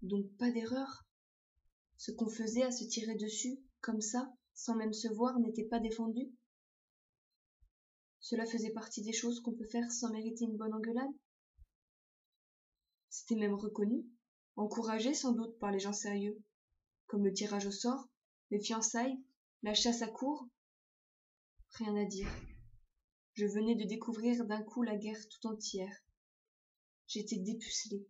Donc pas d'erreur. Ce qu'on faisait à se tirer dessus, comme ça, sans même se voir, n'était pas défendu. Cela faisait partie des choses qu'on peut faire sans mériter une bonne engueulade. C'était même reconnu, encouragé sans doute par les gens sérieux, comme le tirage au sort, les fiançailles, la chasse à courre. Rien à dire. Je venais de découvrir d'un coup la guerre tout entière. J'étais dépucelée.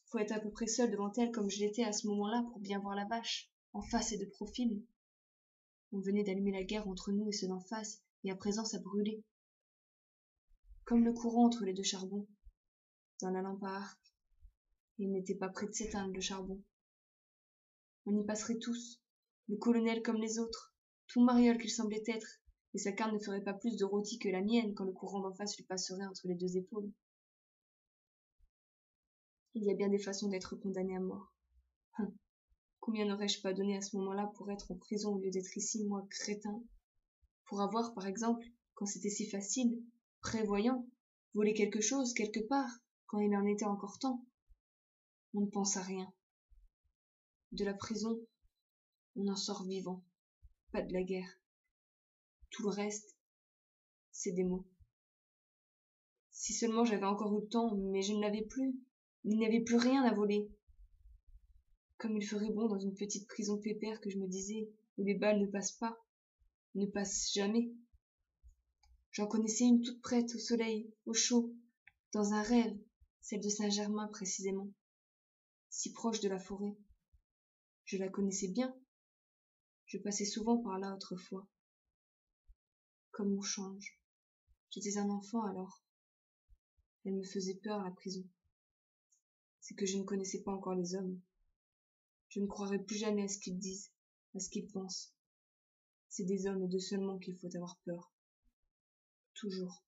Faut être à peu près seule devant elle comme je l'étais à ce moment-là pour bien voir la vache, en face et de profil. On venait d'allumer la guerre entre nous et ceux d'en face, et à présent ça brûlait. Comme le courant entre les deux charbons, dans la lampe à arc. Et il n'était pas près de s'éteindre, le charbon. On y passerait tous, le colonel comme les autres, tout mariole qu'il semblait être, et sa carne ne ferait pas plus de rôti que la mienne quand le courant d'en face lui passerait entre les deux épaules. Il y a bien des façons d'être condamné à mort. Combien n'aurais-je pas donné à ce moment-là pour être en prison au lieu d'être ici, moi, crétin? Pour avoir, par exemple, quand c'était si facile, prévoyant, volé quelque chose, quelque part, quand il en était encore temps. On ne pense à rien. De la prison, on en sort vivant, pas de la guerre. Tout le reste, c'est des mots. Si seulement j'avais encore eu le temps, mais je ne l'avais plus. Il n'y avait plus rien à voler. Comme il ferait bon dans une petite prison pépère que je me disais, où les balles ne passent pas, ne passent jamais. J'en connaissais une toute prête, au soleil, au chaud, dans un rêve, celle de Saint-Germain précisément, si proche de la forêt. Je la connaissais bien. Je passais souvent par là autrefois. Comme on change. J'étais un enfant alors. Elle me faisait peur, la prison. C'est que je ne connaissais pas encore les hommes. Je ne croirai plus jamais à ce qu'ils disent, à ce qu'ils pensent. C'est des hommes et d'eux seulement qu'il faut avoir peur. Toujours.